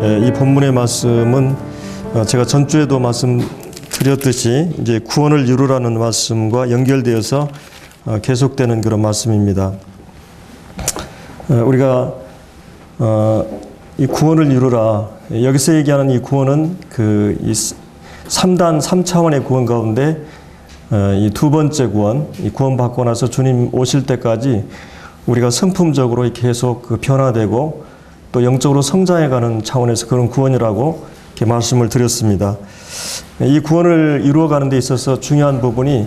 이 본문의 말씀은 제가 전주에도 말씀드렸듯이 이제 구원을 이루라는 말씀과 연결되어서 계속되는 그런 말씀입니다. 우리가 이 구원을 이루라, 여기서 얘기하는 이 구원은 이 3단 3차원의 구원 가운데 이 두 번째 구원, 이 구원 받고 나서 주님 오실 때까지 우리가 성품적으로 계속 변화되고 또 영적으로 성장해가는 차원에서 그런 구원이라고 이렇게 말씀을 드렸습니다. 이 구원을 이루어가는 데 있어서 중요한 부분이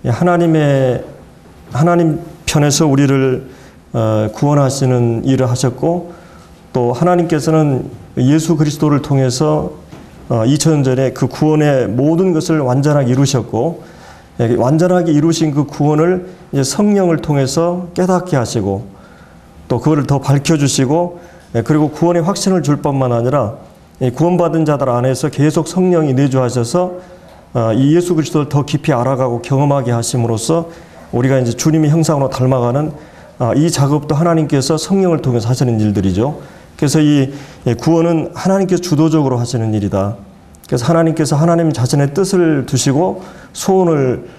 하나님 편에서 우리를 구원하시는 일을 하셨고, 또 하나님께서는 예수 그리스도를 통해서 2000년 전에 그 구원의 모든 것을 완전하게 이루셨고, 완전하게 이루신 그 구원을 이제 성령을 통해서 깨닫게 하시고, 또 그거를 더 밝혀주시고, 그리고 구원의 확신을 줄 뿐만 아니라 구원받은 자들 안에서 계속 성령이 내주하셔서 이 예수 그리스도를 더 깊이 알아가고 경험하게 하심으로써 우리가 이제 주님의 형상으로 닮아가는 이 작업도 하나님께서 성령을 통해서 하시는 일들이죠. 그래서 이 구원은 하나님께서 주도적으로 하시는 일이다. 그래서 하나님께서 하나님 자신의 뜻을 두시고 소원을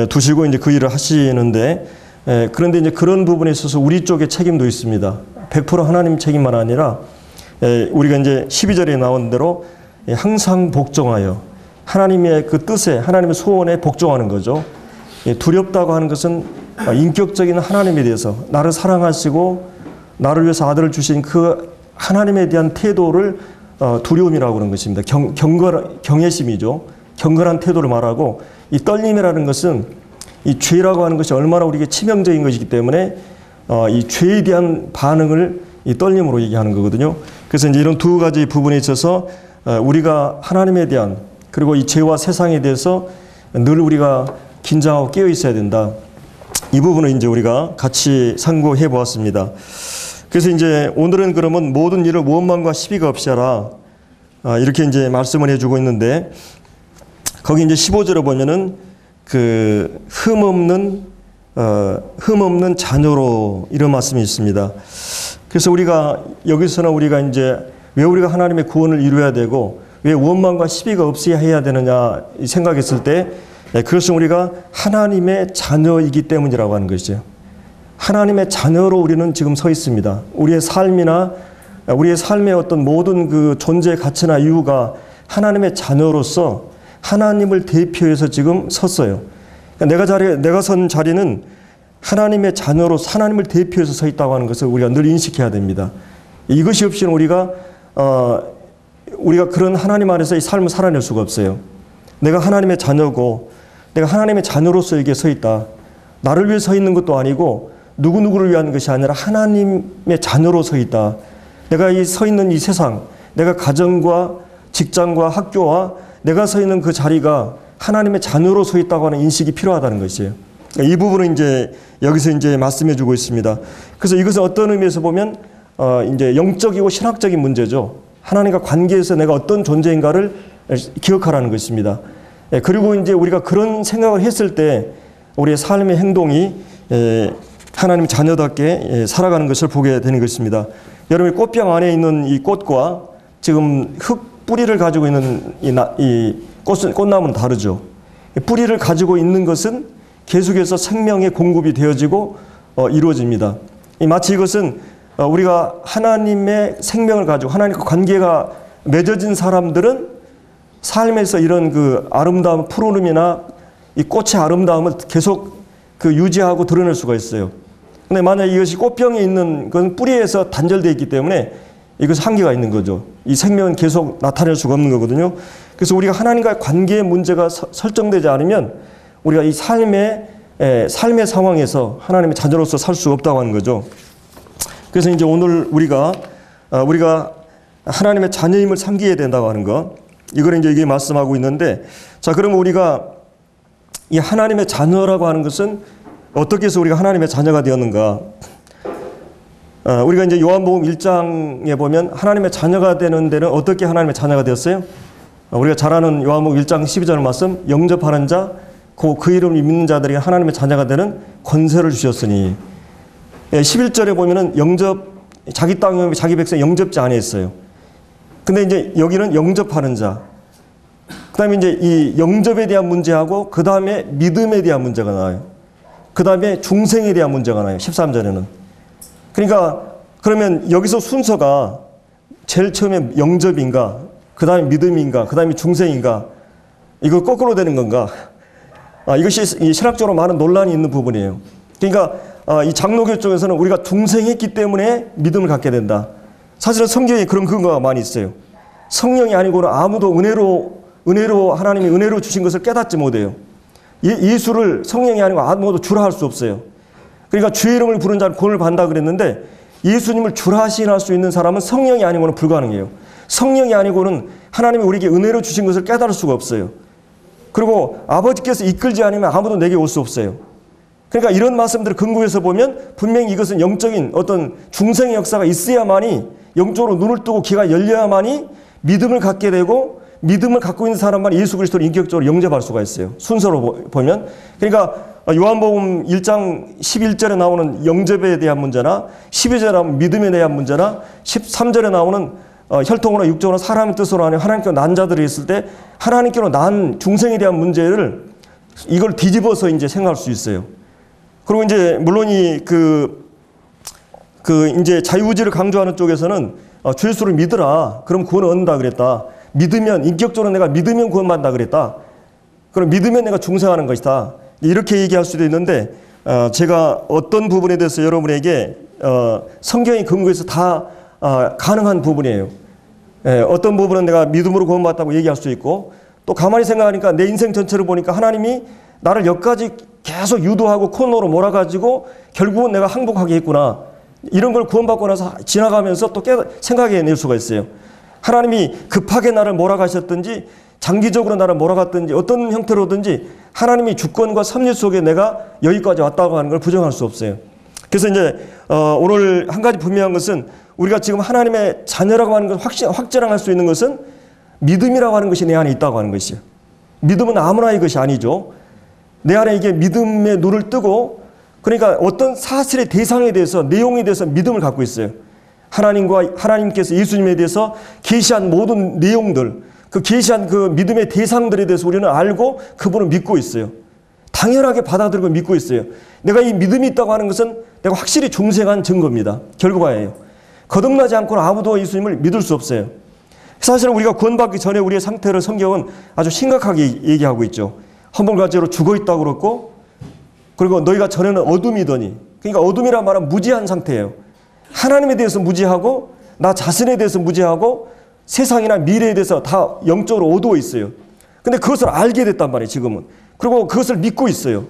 두시고 이제 그 일을 하시는데, 그런데 이제 그런 부분에 있어서 우리 쪽에 책임도 있습니다. 100% 하나님 책임만 아니라 우리가 이제 12절에 나온 대로 항상 복종하여 하나님의 그 뜻에, 하나님의 소원에 복종하는 거죠. 두렵다고 하는 것은 인격적인 하나님에 대해서 나를 사랑하시고 나를 위해서 아들을 주신 그 하나님에 대한 태도를 두려움이라고 하는 것입니다. 경외심이죠. 경건한 태도를 말하고, 이 떨림이라는 것은 이 죄라고 하는 것이 얼마나 우리에게 치명적인 것이기 때문에 이 죄에 대한 반응을 이 떨림으로 얘기하는 거거든요. 그래서 이제 이런 두 가지 부분에 있어서 우리가 하나님에 대한, 그리고 이 죄와 세상에 대해서 늘 우리가 긴장하고 깨어 있어야 된다. 이 부분을 이제 우리가 같이 상고해 보았습니다. 그래서 이제 오늘은 그러면 모든 일을 원망과 시비가 없이 하라, 이렇게 이제 말씀을 해주고 있는데, 거기 이제 15절에 보면은 그 흠없는 자녀로 이런 말씀이 있습니다. 그래서 우리가 여기서는 우리가 이제 왜 우리가 하나님의 구원을 이루어야 되고 왜 원망과 시비가 없이 해야 되느냐 생각했을 때, 그것은 우리가 하나님의 자녀이기 때문이라고 하는 것이죠. 하나님의 자녀로 우리는 지금 서 있습니다. 우리의 삶이나 우리의 삶의 어떤 모든 그 존재 가치나 이유가 하나님의 자녀로서 하나님을 대표해서 지금 섰어요. 내가 선 자리는 하나님의 자녀로서 하나님을 대표해서 서 있다고 하는 것을 우리가 늘 인식해야 됩니다. 이것이 없이는 우리가 그런 하나님 안에서 이 삶을 살아낼 수가 없어요. 내가 하나님의 자녀고 내가 하나님의 자녀로서 여기에 서 있다. 나를 위해 서 있는 것도 아니고 누구누구를 위한 것이 아니라 하나님의 자녀로 서 있다. 내가 서 있는 이 세상, 내가 가정과 직장과 학교와 내가 서 있는 그 자리가 하나님의 자녀로 서 있다고 하는 인식이 필요하다는 것이에요. 이 부분은 이제 여기서 이제 말씀해 주고 있습니다. 그래서 이것은 어떤 의미에서 보면 이제 영적이고 신학적인 문제죠. 하나님과 관계에서 내가 어떤 존재인가를 기억하라는 것입니다. 그리고 이제 우리가 그런 생각을 했을 때 우리의 삶의 행동이 하나님 자녀답게 살아가는 것을 보게 되는 것입니다. 여러분이 꽃병 안에 있는 이 꽃과 지금 흙 뿌리를 가지고 있는 이 꽃나무는 다르죠. 뿌리를 가지고 있는 것은 계속해서 생명의 공급이 되어지고 이루어집니다. 마치 이것은 우리가 하나님의 생명을 가지고 하나님과 관계가 맺어진 사람들은 삶에서 이런 그 아름다움, 푸르름이나 이 꽃의 아름다움을 계속 그 유지하고 드러낼 수가 있어요. 근데 만약 이것이 꽃병에 있는 건 뿌리에서 단절되어 있기 때문에 이것은 한계가 있는 거죠. 이 생명은 계속 나타낼 수가 없는 거거든요. 그래서 우리가 하나님과의 관계의 문제가 설정되지 않으면 우리가 이 삶의 상황에서 하나님의 자녀로서 살 수 없다고 하는 거죠. 그래서 이제 오늘 우리가 하나님의 자녀임을 상기해야 된다고 하는 것, 이걸 이제 이게 말씀하고 있는데, 자, 그러면 우리가 이 하나님의 자녀라고 하는 것은 어떻게 해서 우리가 하나님의 자녀가 되었는가? 우리가 이제 요한복음 1장에 보면 하나님의 자녀가 되는 데는 어떻게 하나님의 자녀가 되었어요? 우리가 잘 아는 요한복음 1장 12절 말씀, 영접하는 자, 그 이름을 믿는 자들이 하나님의 자녀가 되는 권세를 주셨으니. 11절에 보면은 자기 땅에 자기 백성 영접자 안에 있어요. 근데 이제 여기는 영접하는 자. 그 다음에 이제 이 영접에 대한 문제하고 그 다음에 믿음에 대한 문제가 나와요. 그 다음에 중생에 대한 문제가 나와요. 13절에는. 그러니까 그러면 여기서 순서가 제일 처음에 영접인가, 그 다음에 믿음인가, 그 다음에 중생인가, 이거 거꾸로 되는 건가? 이것이 신학적으로 많은 논란이 있는 부분이에요. 그러니까 이 장로교 쪽에서는 우리가 중생했기 때문에 믿음을 갖게 된다. 사실은 성경에 그런 근거가 많이 있어요. 성령이 아니고는 아무도 은혜로 하나님이 은혜로 주신 것을 깨닫지 못해요. 예수를 성령이 아니고 아무도 주라 할 수 없어요. 그러니까 주의 이름을 부른 자는 구원을 받는다 그랬는데 예수님을 주라 시인할 수 있는 사람은 성령이 아니고는 불가능해요. 성령이 아니고는 하나님이 우리에게 은혜로 주신 것을 깨달을 수가 없어요. 그리고 아버지께서 이끌지 않으면 아무도 내게 올 수 없어요. 그러니까 이런 말씀들을 근거해서 보면 분명히 이것은 영적인 어떤 중생의 역사가 있어야만이, 영적으로 눈을 뜨고 귀가 열려야만이 믿음을 갖게 되고, 믿음을 갖고 있는 사람만 예수 그리스도를 인격적으로 영접할 수가 있어요. 순서로 보면. 그러니까 요한복음 1장 11절에 나오는 영접에 대한 문제나 12절에 나오는 믿음에 대한 문제나 13절에 나오는 혈통으로 육적으로 사람의 뜻으로 하는 하나님께로 난 자들이 있을 때 하나님께로 난 중생에 대한 문제를 이걸 뒤집어서 이제 생각할 수 있어요. 그리고 이제 물론 이제 자유의지를 강조하는 쪽에서는 주 예수를 믿으라. 그럼 구원을 얻는다 그랬다. 믿으면, 인격적으로 내가 믿으면 구원받는다 그랬다. 그럼 믿으면 내가 중생하는 것이다. 이렇게 얘기할 수도 있는데, 제가 어떤 부분에 대해서 여러분에게 성경의 근거에서 다 가능한 부분이에요. 어떤 부분은 내가 믿음으로 구원받았다고 얘기할 수 있고, 또 가만히 생각하니까 내 인생 전체를 보니까 하나님이 나를 여기까지 계속 유도하고 코너로 몰아가지고 결국은 내가 항복하게 했구나. 이런 걸 구원받고 나서 지나가면서 또 생각해낼 수가 있어요. 하나님이 급하게 나를 몰아가셨든지 장기적으로 나를 몰아갔든지 어떤 형태로든지 하나님이 주권과 섭리 속에 내가 여기까지 왔다고 하는 걸 부정할 수 없어요. 그래서 이제 오늘 한 가지 분명한 것은 우리가 지금 하나님의 자녀라고 하는 것을 확정할 수 있는 것은 믿음이라고 하는 것이 내 안에 있다고 하는 것이에요. 믿음은 아무나의 것이 아니죠. 내 안에 이게 믿음의 눈을 뜨고, 그러니까 어떤 사실의 대상에 대해서, 내용에 대해서 믿음을 갖고 있어요. 하나님께서 예수님에 대해서 계시한 모든 내용들, 그 계시한 그 믿음의 대상들에 대해서 우리는 알고 그분을 믿고 있어요. 당연하게 받아들이고 믿고 있어요. 내가 이 믿음이 있다고 하는 것은 내가 확실히 중생한 증거입니다. 결과예요. 거듭나지 않고는 아무도 예수님을 믿을 수 없어요. 사실은 우리가 구원받기 전에 우리의 상태를 성경은 아주 심각하게 얘기하고 있죠. 헌물과제로 죽어있다고 그랬고, 그리고 너희가 전에는 어둠이더니, 그러니까 어둠이란 말은 무지한 상태예요. 하나님에 대해서 무지하고 나 자신에 대해서 무지하고 세상이나 미래에 대해서 다 영적으로 어두워 있어요. 근데 그것을 알게 됐단 말이에요, 지금은. 그리고 그것을 믿고 있어요.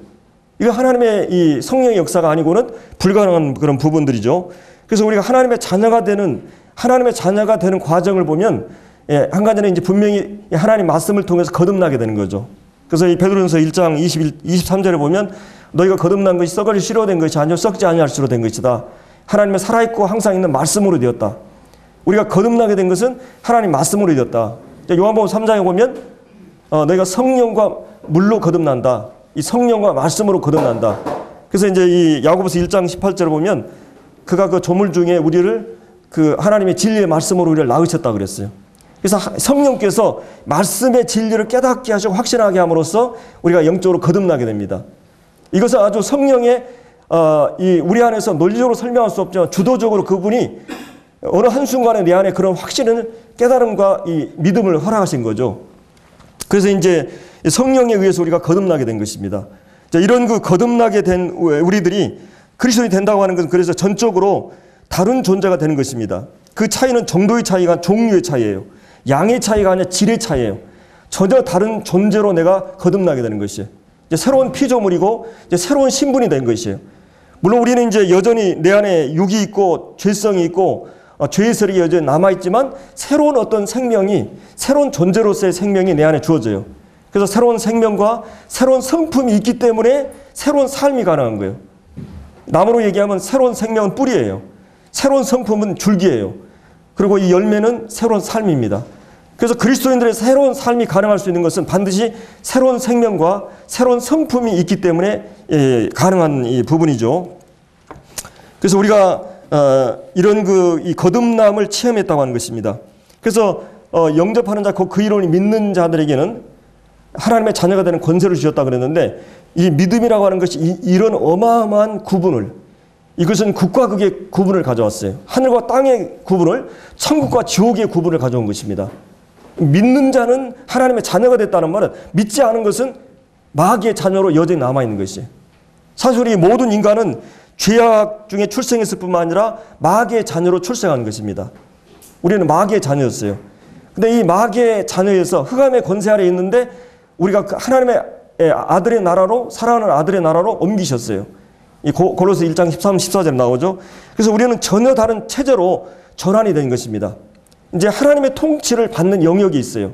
이거 하나님의 이 성령의 역사가 아니고는 불가능한 그런 부분들이죠. 그래서 우리가 하나님의 자녀가 되는 과정을 보면, 한 가지는 이제 분명히 하나님 말씀을 통해서 거듭나게 되는 거죠. 그래서 이 베드로전서 1장 23절에 보면 너희가 거듭난 것이 썩어질 씨로 된 것이 아니요 썩지 아니할 씨로 된 것이다. 하나님의 살아있고 항상 있는 말씀으로 되었다. 우리가 거듭나게 된 것은 하나님 말씀으로 되었다. 요한복음 3장에 보면 너희가 성령과 물로 거듭난다. 이 성령과 말씀으로 거듭난다. 그래서 이제 이 야고보서 1장 18절에 보면 그가 그 조물 중에 우리를 그 하나님의 진리의 말씀으로 우리를 낳으셨다 그랬어요. 그래서 성령께서 말씀의 진리를 깨닫게 하시고 확신하게 함으로써 우리가 영적으로 거듭나게 됩니다. 이것은 아주 성령의 우리 안에서 논리적으로 설명할 수 없지만 주도적으로 그분이 어느 한순간에 내 안에 그런 확신을, 깨달음과 이 믿음을 허락하신 거죠. 그래서 이제 성령에 의해서 우리가 거듭나게 된 것입니다. 자, 이런 그 거듭나게 된 우리들이 그리스도인이 된다고 하는 것은 그래서 전적으로 다른 존재가 되는 것입니다. 그 차이는 정도의 차이가 종류의 차이예요. 양의 차이가 아니라 질의 차이예요. 전혀 다른 존재로 내가 거듭나게 되는 것이에요. 이제 새로운 피조물이고 이제 새로운 신분이 된 것이에요. 물론 우리는 이제 여전히 내 안에 육이 있고 죄성이 있고 죄의 세력이 여전히 남아있지만 새로운 어떤 생명이, 새로운 존재로서의 생명이 내 안에 주어져요. 그래서 새로운 생명과 새로운 성품이 있기 때문에 새로운 삶이 가능한 거예요. 나무로 얘기하면 새로운 생명은 뿌리예요. 새로운 성품은 줄기예요. 그리고 이 열매는 새로운 삶입니다. 그래서 그리스도인들의 새로운 삶이 가능할 수 있는 것은 반드시 새로운 생명과 새로운 성품이 있기 때문에 가능한 이 부분이죠. 그래서 우리가 이런 이 거듭남을 체험했다고 하는 것입니다. 그래서 영접하는 자, 그 이름을 믿는 자들에게는 하나님의 자녀가 되는 권세를 주셨다 그랬는데, 이 믿음이라고 하는 것이 이런 어마어마한 구분을, 이것은 국과 극의 구분을 가져왔어요. 하늘과 땅의 구분을, 천국과 지옥의 구분을 가져온 것입니다. 믿는 자는 하나님의 자녀가 됐다는 말은, 믿지 않은 것은 마귀의 자녀로 여전히 남아있는 것이에요. 사실 우리 모든 인간은 죄악 중에 출생했을 뿐만 아니라 마귀의 자녀로 출생한 것입니다. 우리는 마귀의 자녀였어요. 근데 이 마귀의 자녀에서 흑암의 권세 아래 있는데 우리가 하나님의 아들의 나라로, 사랑하는 아들의 나라로 옮기셨어요. 이 골로새 1장 13, 14절에 나오죠. 그래서 우리는 전혀 다른 체제로 전환이 된 것입니다. 이제 하나님의 통치를 받는 영역이 있어요.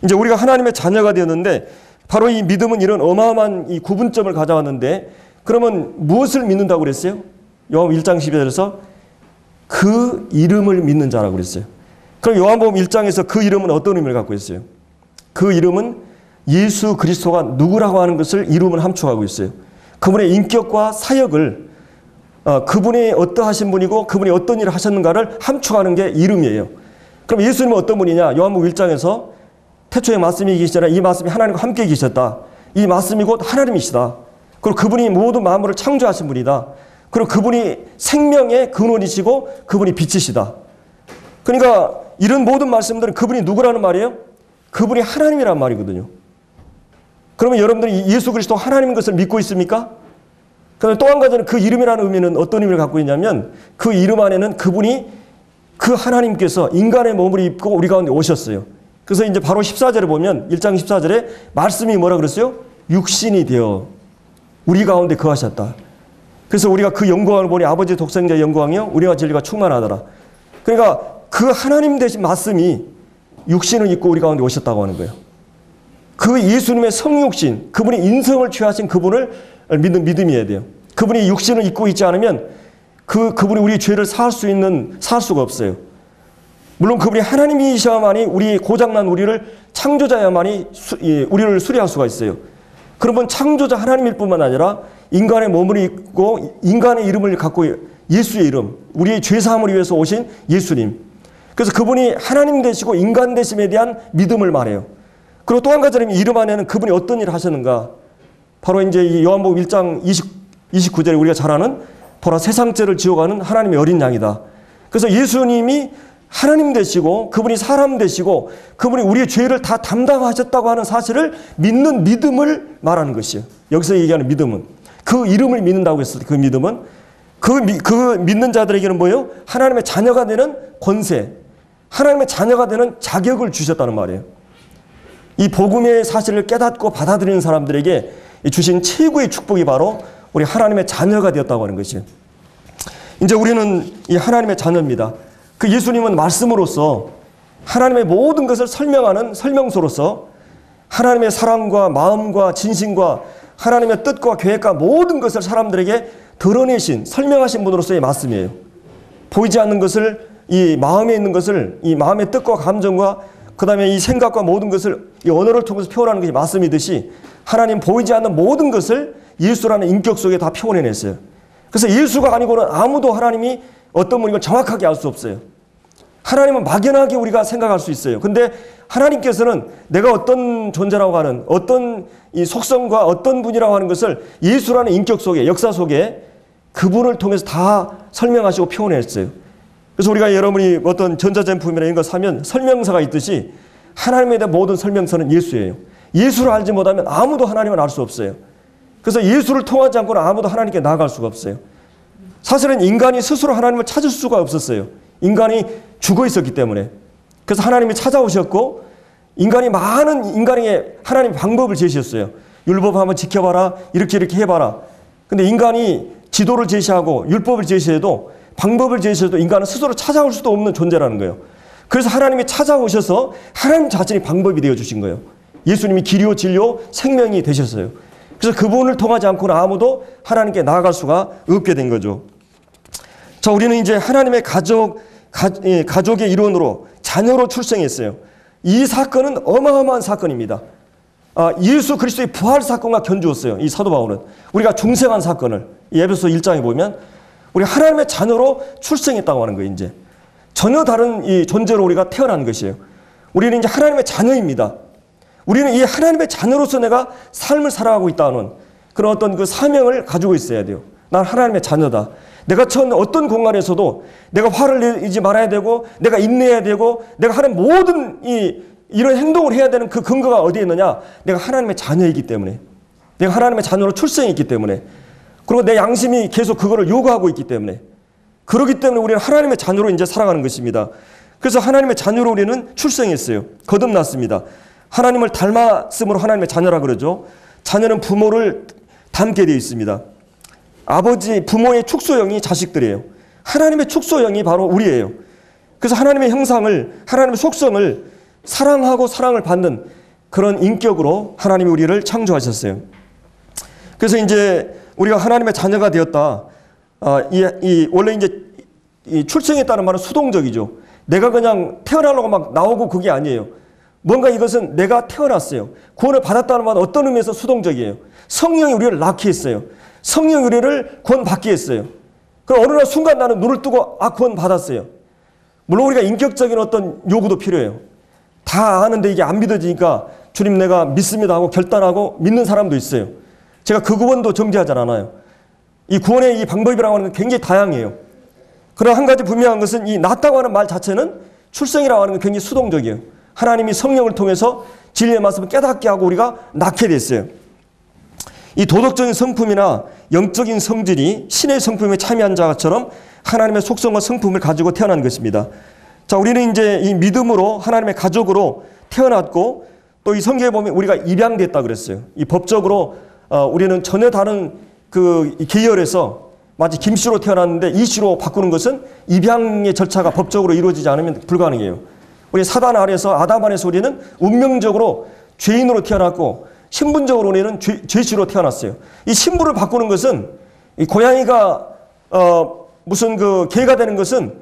이제 우리가 하나님의 자녀가 되었는데, 바로 이 믿음은 이런 어마어마한 이 구분점을 가져왔는데, 그러면 무엇을 믿는다고 그랬어요? 요한복음 1장 12절에서 그 이름을 믿는 자라고 그랬어요. 그럼 요한복음 1장에서 그 이름은 어떤 의미를 갖고 있어요? 그 이름은 예수 그리스도가 누구라고 하는 것을 이름을 함축하고 있어요. 그분의 인격과 사역을, 그분이 어떠하신 분이고 그분이 어떤 일을 하셨는가를 함축하는 게 이름이에요. 그럼 예수님은 어떤 분이냐? 요한복음 1장에서 태초에 말씀이 계시잖아요. 이 말씀이 하나님과 함께 계셨다. 이 말씀이 곧 하나님이시다. 그리고 그분이 모든 만물을 창조하신 분이다. 그리고 그분이 생명의 근원이시고 그분이 빛이시다. 그러니까 이런 모든 말씀들은 그분이 누구라는 말이에요? 그분이 하나님이란 말이거든요. 그러면 여러분들이 예수 그리스도 하나님인 것을 믿고 있습니까? 그다음에 또 한 가지는 그 이름이라는 의미는 어떤 의미를 갖고 있냐면, 그 이름 안에는 그분이, 그 하나님께서 인간의 몸을 입고 우리 가운데 오셨어요. 그래서 이제 바로 14절에 보면, 1장 14절에 말씀이 뭐라 그랬어요? 육신이 되어 우리 가운데 거하셨다. 그래서 우리가 그 영광을 보니 아버지 독생자의 영광이요 우리와 진리가 충만하더라. 그러니까 그 하나님 되신 말씀이 육신을 입고 우리 가운데 오셨다고 하는 거예요. 그 예수님의 성육신, 그분이 인성을 취하신 그분을 믿는 믿음이어야 돼요. 그분이 육신을 입고 있지 않으면 그분이 우리의 죄를 사할 수가 없어요. 물론 그분이 하나님이셔야만이 우리 고장난 우리를, 창조자야만이 우리를 수리할 수가 있어요. 그러면 창조자 하나님일 뿐만 아니라 인간의 몸을 입고 인간의 이름을 갖고, 예수의 이름, 우리의 죄사함을 위해서 오신 예수님. 그래서 그분이 하나님 되시고 인간 되심에 대한 믿음을 말해요. 그리고 또 한 가지는 이름 안에는 그분이 어떤 일을 하셨는가. 바로 이제 이 요한복음 1장 29절에 우리가 잘 아는, 보라 세상죄를 지어가는 하나님의 어린 양이다. 그래서 예수님이 하나님 되시고 그분이 사람 되시고 그분이 우리의 죄를 다 담당하셨다고 하는 사실을 믿는 믿음을 말하는 것이에요. 여기서 얘기하는 믿음은, 그 이름을 믿는다고 했을 때 그 믿음은, 그 믿는 자들에게는 뭐예요? 하나님의 자녀가 되는 권세, 하나님의 자녀가 되는 자격을 주셨다는 말이에요. 이 복음의 사실을 깨닫고 받아들이는 사람들에게 주신 최고의 축복이 바로 우리 하나님의 자녀가 되었다고 하는 것이에요. 이제 우리는 이 하나님의 자녀입니다. 그 예수님은 말씀으로서 하나님의 모든 것을 설명하는 설명서로서 하나님의 사랑과 마음과 진심과 하나님의 뜻과 계획과 모든 것을 사람들에게 드러내신, 설명하신 분으로서의 말씀이에요. 보이지 않는 것을, 이 마음에 있는 것을, 이 마음의 뜻과 감정과 그 다음에 이 생각과 모든 것을 이 언어를 통해서 표현하는 것이 말씀이듯이, 하나님 보이지 않는 모든 것을 예수라는 인격 속에 다 표현해냈어요. 그래서 예수가 아니고는 아무도 하나님이 어떤 분인 걸 정확하게 알 수 없어요. 하나님은 막연하게 우리가 생각할 수 있어요. 근데 하나님께서는 내가 어떤 존재라고 하는, 어떤 이 속성과 어떤 분이라고 하는 것을 예수라는 인격 속에, 역사 속에 그분을 통해서 다 설명하시고 표현했어요. 그래서 우리가 여러분이 어떤 전자제품이나 이런 거 사면 설명서가 있듯이 하나님에 대한 모든 설명서는 예수예요. 예수를 알지 못하면 아무도 하나님을 알 수 없어요. 그래서 예수를 통하지 않고는 아무도 하나님께 나아갈 수가 없어요. 사실은 인간이 스스로 하나님을 찾을 수가 없었어요. 인간이 죽어 있었기 때문에. 그래서 하나님이 찾아오셨고, 인간이 많은 인간에게 하나님 방법을 제시했어요. 율법 한번 지켜봐라, 이렇게 해봐라. 근데 인간이 지도를 제시하고 율법을 제시해도, 방법을 제시해도 인간은 스스로 찾아올 수도 없는 존재라는 거예요. 그래서 하나님이 찾아오셔서 하나님 자신이 방법이 되어주신 거예요. 예수님이 길이요 진리요 생명이 되셨어요. 그래서 그분을 통하지 않고는 아무도 하나님께 나아갈 수가 없게 된 거죠. 자, 우리는 이제 하나님의 가족의 일원으로, 자녀로 출생했어요. 이 사건은 어마어마한 사건입니다. 예수 그리스도의 부활 사건과 견주었어요. 이 사도 바울은 우리가 중생한 사건을 이 에베소 1장에 보면 우리 하나님의 자녀로 출생했다고 하는 거예요. 이제 전혀 다른 이 존재로 우리가 태어난 것이에요. 우리는 이제 하나님의 자녀입니다. 우리는 이 하나님의 자녀로서 내가 삶을 살아가고 있다는 그런 어떤 그 사명을 가지고 있어야 돼요. 난 하나님의 자녀다. 내가 처한 어떤 공간에서도 내가 화를 내지 말아야 되고, 내가 인내해야 되고, 내가 하는 모든 이런 행동을 해야 되는 그 근거가 어디에 있느냐? 내가 하나님의 자녀이기 때문에, 내가 하나님의 자녀로 출생했기 때문에, 그리고 내 양심이 계속 그거를 요구하고 있기 때문에, 그렇기 때문에 우리는 하나님의 자녀로 이제 살아가는 것입니다. 그래서 하나님의 자녀로 우리는 출생했어요. 거듭났습니다. 하나님을 닮았으므로 하나님의 자녀라 그러죠. 자녀는 부모를 닮게 되어 있습니다. 아버지, 부모의 축소형이 자식들이에요. 하나님의 축소형이 바로 우리예요. 그래서 하나님의 형상을, 하나님의 속성을 사랑하고 사랑을 받는 그런 인격으로 하나님이 우리를 창조하셨어요. 그래서 이제 우리가 하나님의 자녀가 되었다. 원래 이제 이 출생했다는 말은 수동적이죠. 내가 그냥 태어나려고 막 나오고 그게 아니에요. 뭔가 이것은 내가 태어났어요. 구원을 받았다는 말은 어떤 의미에서 수동적이에요. 성령이 우리를 낳게 했어요. 성령이 우리를 구원받게 했어요. 그럼 어느 날 순간 나는 눈을 뜨고 구원 받았어요. 물론 우리가 인격적인 어떤 요구도 필요해요. 다 아는데 이게 안 믿어지니까 주님 내가 믿습니다 하고 결단하고 믿는 사람도 있어요. 제가 그 구원도 정죄하지 않아요. 이 구원의 이 방법이라고 하는 건 굉장히 다양해요. 그러나 한 가지 분명한 것은 이 낳았다고 하는 말 자체는 출생이라고 하는 건 굉장히 수동적이에요. 하나님이 성령을 통해서 진리의 말씀을 깨닫게 하고 우리가 낳게 됐어요. 이 도덕적인 성품이나 영적인 성질이 신의 성품에 참여한 자처럼 하나님의 속성과 성품을 가지고 태어난 것입니다. 자, 우리는 이제 이 믿음으로 하나님의 가족으로 태어났고, 또 이 성경에 보면 우리가 입양됐다 그랬어요. 이 법적으로 우리는 전혀 다른 그 계열에서 마치 김씨로 태어났는데 이씨로 바꾸는 것은 입양의 절차가 법적으로 이루어지지 않으면 불가능해요. 우리 사단 아래서 아담 안에서 우리는 운명적으로 죄인으로 태어났고 신분적으로 우리는 죄씨로 태어났어요. 이 신분을 바꾸는 것은 이 고양이가 무슨 그 개가 되는 것은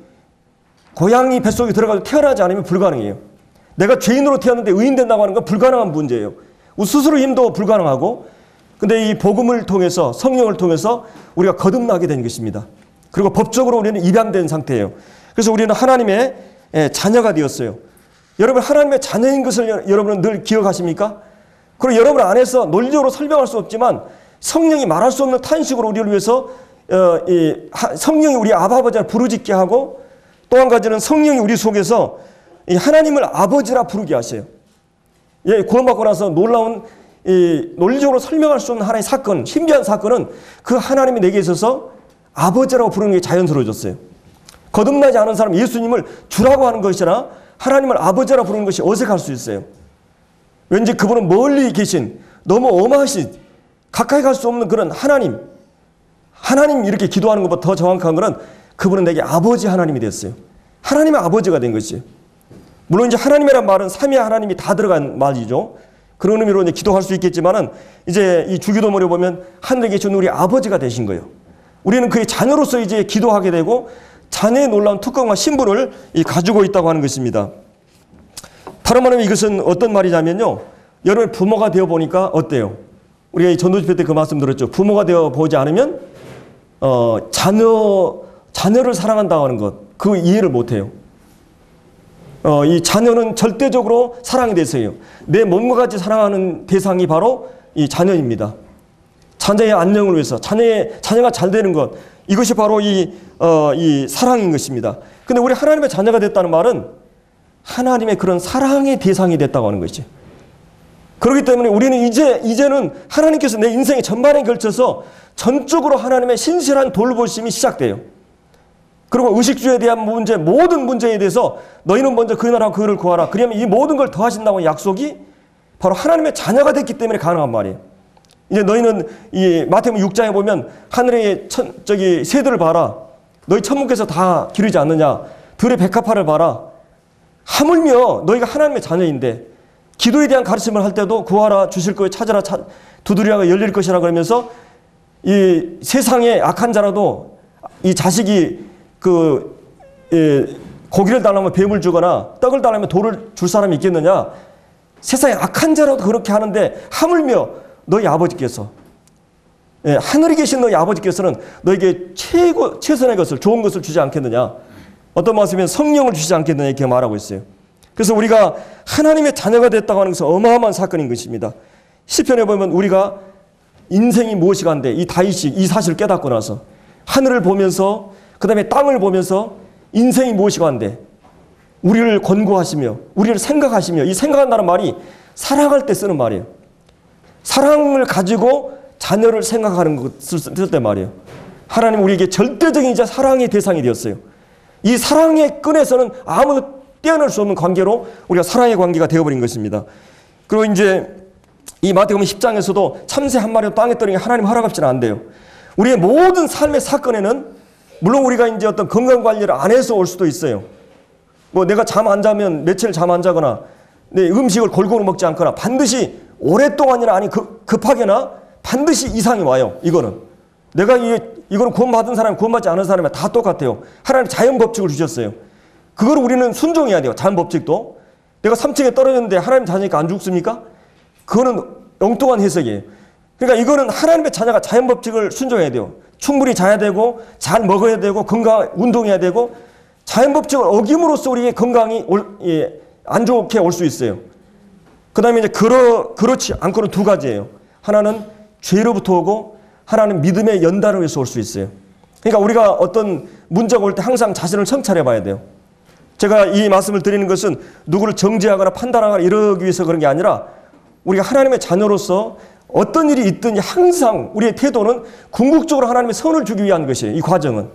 고양이 뱃속에 들어가서 태어나지 않으면 불가능해요. 내가 죄인으로 태어났는데 의인 된다고 하는 건 불가능한 문제예요. 스스로 힘도 불가능하고, 근데 이 복음을 통해서 성령을 통해서 우리가 거듭나게 된 것입니다. 그리고 법적으로 우리는 입양된 상태예요. 그래서 우리는 하나님의 자녀가 되었어요. 여러분 하나님의 자녀인 것을 여러분은 늘 기억하십니까? 그리고 여러분 안에서 논리적으로 설명할 수 없지만 성령이 말할 수 없는 탄식으로 우리를 위해서 성령이 우리 아버지를 부르짖게 하고, 또 한 가지는 성령이 우리 속에서 이 하나님을 아버지라 부르게 하세요. 구원받고 나서 놀라운 논리적으로 설명할 수 없는 하나의 사건, 신비한 사건은 그 하나님이 내게 있어서 아버지라고 부르는 게 자연스러워졌어요. 거듭나지 않은 사람 예수님을 주라고 하는 것이나 하나님을 아버지라고 부르는 것이 어색할 수 있어요. 왠지 그분은 멀리 계신 너무 엄하신 가까이 갈 수 없는 그런 하나님 이렇게 기도하는 것보다 더 정확한 것은 그분은 내게 아버지 하나님이 됐어요. 하나님의 아버지가 된 것이에요. 물론 이제 하나님이란 말은 삼위 하나님이 다 들어간 말이죠. 그런 의미로 이제 기도할 수 있겠지만은 이제 이 주기도문에 보면 하늘에 계신 우리 아버지가 되신 거예요. 우리는 그의 자녀로서 이제 기도하게 되고 자녀의 놀라운 특권과 신분을 가지고 있다고 하는 것입니다. 다른 말로 이것은 어떤 말이냐면요. 여러분 부모가 되어 보니까 어때요? 우리가 전도 집회 때 그 말씀 들었죠. 부모가 되어 보지 않으면 자녀를 사랑한다고 하는 것, 그 이해를 못해요. 이 자녀는 절대적으로 사랑이 대상이에요. 내 몸과 같이 사랑하는 대상이 바로 이 자녀입니다. 자녀의 안녕을 위해서, 자녀가 잘 되는 것, 이것이 바로 이 사랑인 것입니다. 근데 우리 하나님의 자녀가 됐다는 말은 하나님의 그런 사랑의 대상이 됐다고 하는 것이죠. 그렇기 때문에 우리는 이제는 하나님께서 내 인생의 전반에 걸쳐서 전적으로 하나님의 신실한 돌보심이 시작돼요. 그리고 의식주에 대한 문제, 모든 문제에 대해서 너희는 먼저 그 나라와 그를 구하라. 그러면 이 모든 걸 더하신다고 약속이 바로 하나님의 자녀가 됐기 때문에 가능한 말이에요. 이제 너희는 이 마태복음 6장에 보면 하늘의 새들을 봐라. 너희 천국에서 다 기르지 않느냐. 들의 백합화를 봐라. 하물며 너희가 하나님의 자녀인데 기도에 대한 가르침을 할 때도 구하라, 주실 거에 찾으라, 두드리라가 열릴 것이라 그러면서 이 세상에 악한 자라도 이 자식이 고기를 달라면 뱀을 주거나 떡을 달라면 돌을 줄 사람이 있겠느냐. 세상에 악한 자라도 그렇게 하는데 하물며 너희 아버지께서 하늘에 계신 너희 아버지께서는 너에게 최선의 것을, 좋은 것을 주지 않겠느냐. 어떤 말씀이면 성령을 주지 않겠느냐 이렇게 말하고 있어요. 그래서 우리가 하나님의 자녀가 됐다고 하는 것은 어마어마한 사건인 것입니다. 시편에 보면 우리가 인생이 무엇이가 한데 이 다윗이 이 사실을 깨닫고 나서 하늘을 보면서 그 다음에 땅을 보면서 인생이 무엇이가 한데 우리를 권고하시며 우리를 생각하시며, 이 생각한다는 말이 사랑할 때 쓰는 말이에요. 사랑을 가지고 자녀를 생각하는 것을 쓸 때 말이에요. 하나님 우리에게 절대적인 사랑의 대상이 되었어요. 이 사랑의 끈에서는 아무도 떼어낼 수 없는 관계로 우리가 사랑의 관계가 되어버린 것입니다. 그리고 이제 이 마태복음 10장에서도 참새 한 마리도 땅에 떨어진 게 하나님 허락 없이는 안 돼요. 우리의 모든 삶의 사건에는 물론 우리가 이제 어떤 건강 관리를 안 해서 올 수도 있어요. 뭐 내가 잠 안 자면 며칠 잠 안 자거나 내 음식을 골고루 먹지 않거나 반드시 오랫동안이나 아니 급하게나 반드시 이상이 와요. 이거는 내가 이거는 구원받은 사람 구원받지 않은 사람이 다 똑같아요. 하나님 자연 법칙을 주셨어요. 그걸 우리는 순종해야 돼요. 자연 법칙도. 내가 3층에 떨어졌는데 하나님 자녀니까 안 죽습니까? 그거는 엉뚱한 해석이에요. 그러니까 이거는 하나님의 자녀가 자연 법칙을 순종해야 돼요. 충분히 자야 되고 잘 먹어야 되고 건강 운동해야 되고 자연 법칙을 어김으로써 우리의 건강이 안 좋게 올 수 있어요. 그 다음에 이제 그렇지 않고는 두 가지예요. 하나는 죄로부터 오고 하나는 믿음의 연단을 위해서 올 수 있어요. 그러니까 우리가 어떤 문제가 올 때 항상 자신을 성찰해 봐야 돼요. 제가 이 말씀을 드리는 것은 누구를 정죄하거나 판단하거나 이러기 위해서 그런 게 아니라 우리가 하나님의 자녀로서 어떤 일이 있든지 항상 우리의 태도는 궁극적으로 하나님의 선을 주기 위한 것이에요. 이 과정은.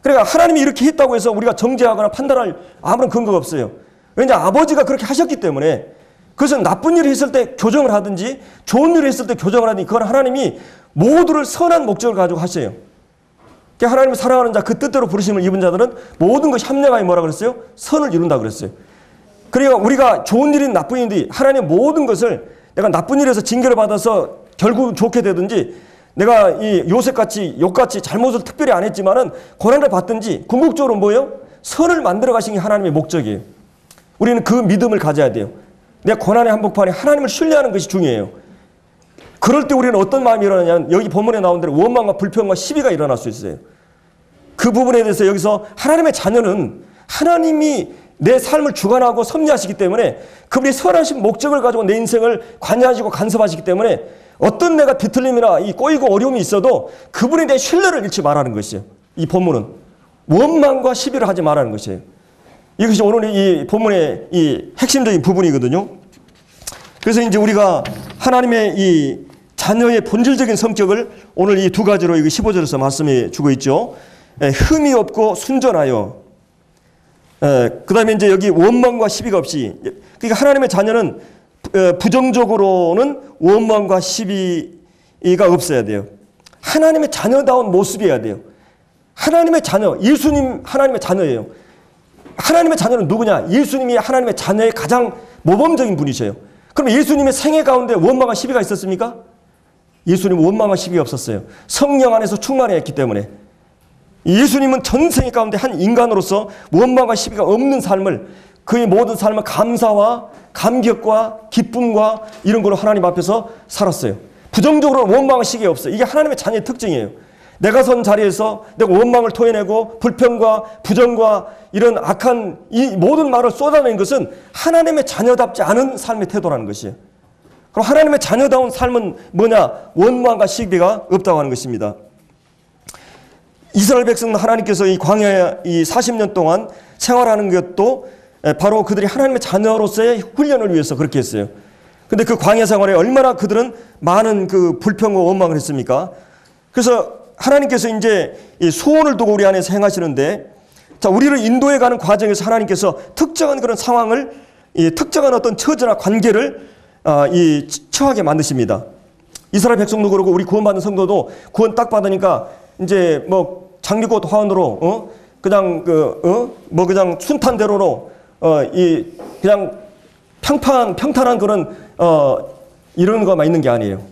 그러니까 하나님이 이렇게 했다고 해서 우리가 정죄하거나 판단할 아무런 근거가 없어요. 왜냐 아버지가 그렇게 하셨기 때문에. 그것은 나쁜 일을 했을 때 교정을 하든지 좋은 일을 했을 때 교정을 하든지 그건 하나님이 모두를 선한 목적을 가지고 하셔요. 하나님을 사랑하는 자 그 뜻대로 부르심을 입은 자들은 모든 것이 합력하여 뭐라 그랬어요? 선을 이룬다 그랬어요. 그러니까 우리가 좋은 일인 나쁜 일인데 하나님 모든 것을 내가 나쁜 일에서 징계를 받아서 결국 좋게 되든지 내가 이 요셉같이 욕같이 잘못을 특별히 안 했지만은 고난을 받든지 궁극적으로 뭐예요? 선을 만들어 가신 게 하나님의 목적이에요. 우리는 그 믿음을 가져야 돼요. 내가 고난의 한복판에 하나님을 신뢰하는 것이 중요해요. 그럴 때 우리는 어떤 마음이 일어나냐면 여기 본문에 나온 대로 원망과 불평과 시비가 일어날 수 있어요. 그 부분에 대해서 여기서 하나님의 자녀는 하나님이 내 삶을 주관하고 섭리하시기 때문에 그분이 선하신 목적을 가지고 내 인생을 관여하시고 간섭하시기 때문에 어떤 내가 뒤틀림이나 이 꼬이고 어려움이 있어도 그분에 대해 신뢰를 잃지 말라는 것이에요. 이 본문은 원망과 시비를 하지 말라는 것이에요. 이것이 오늘 이 본문의 이 핵심적인 부분이거든요. 그래서 이제 우리가 하나님의 이 자녀의 본질적인 성격을 오늘 이 두 가지로 15절에서 말씀해 주고 있죠. 흠이 없고 순전하여. 그 다음에 이제 여기 원망과 시비가 없이. 그러니까 하나님의 자녀는 부정적으로는 원망과 시비가 없어야 돼요. 하나님의 자녀다운 모습이어야 돼요. 하나님의 자녀, 예수님 하나님의 자녀예요. 하나님의 자녀는 누구냐? 예수님이 하나님의 자녀의 가장 모범적인 분이셔요. 그럼 예수님의 생애 가운데 원망과 시비가 있었습니까? 예수님은 원망과 시비가 없었어요. 성령 안에서 충만했기 때문에. 예수님은 전생애 가운데 한 인간으로서 원망과 시비가 없는 삶을, 그의 모든 삶을 감사와 감격과 기쁨과 이런 걸로 하나님 앞에서 살았어요. 부정적으로 원망과 시기가 없어요. 이게 하나님의 자녀의 특징이에요. 내가 선 자리에서 내가 원망을 토해내고 불평과 부정과 이런 악한 이 모든 말을 쏟아내는 것은 하나님의 자녀답지 않은 삶의 태도라는 것이에요. 그럼 하나님의 자녀다운 삶은 뭐냐? 원망과 시비가 없다고 하는 것입니다. 이스라엘 백성은 하나님께서 이 광야에 이 40년 동안 생활하는 것도 바로 그들이 하나님의 자녀로서의 훈련을 위해서 그렇게 했어요. 근데 그 광야 생활에 얼마나 그들은 많은 그 불평과 원망을 했습니까? 그래서 하나님께서 이제 이 소원을 두고 우리 안에서 행하시는데, 자, 우리를 인도해 가는 과정에서 하나님께서 특정한 그런 상황을, 특정한 어떤 처지나 관계를 처하게 만드십니다. 이스라엘 백성도 그러고 우리 구원받은 성도도 구원 딱 받으니까 이제 뭐 장미꽃 화원으로 그냥 그냥 순탄대로로 그냥 평탄한 그런 이런 거만 있는 게 아니에요.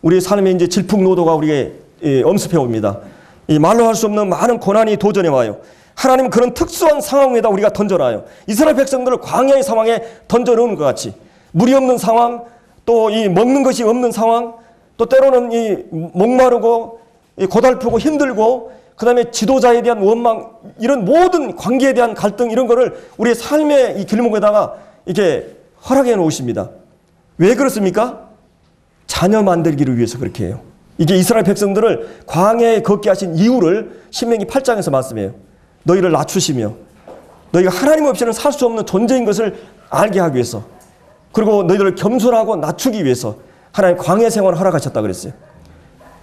우리 삶의 이제 질풍노도가 우리에게 엄습해 옵니다. 이 말로 할 수 없는 많은 고난이 도전해 와요. 하나님은 그런 특수한 상황에다 우리가 던져놔요. 이스라엘 백성들을 광야의 상황에 던져놓은 것 같이 물이 없는 상황, 또 이 먹는 것이 없는 상황, 또 때로는 이 목마르고 고달프고 힘들고, 그 다음에 지도자에 대한 원망, 이런 모든 관계에 대한 갈등, 이런 거를 우리의 삶의 이 길목에다가 이렇게 허락해 놓으십니다. 왜 그렇습니까? 자녀 만들기를 위해서 그렇게 해요. 이게 이스라엘 백성들을 광야에 걷게 하신 이유를 신명기 8장에서 말씀해요. 너희를 낮추시며 너희가 하나님 없이는 살 수 없는 존재인 것을 알게 하기 위해서, 그리고 너희들을 겸손하고 낮추기 위해서 하나님 광야 생활을 허락하셨다 그랬어요.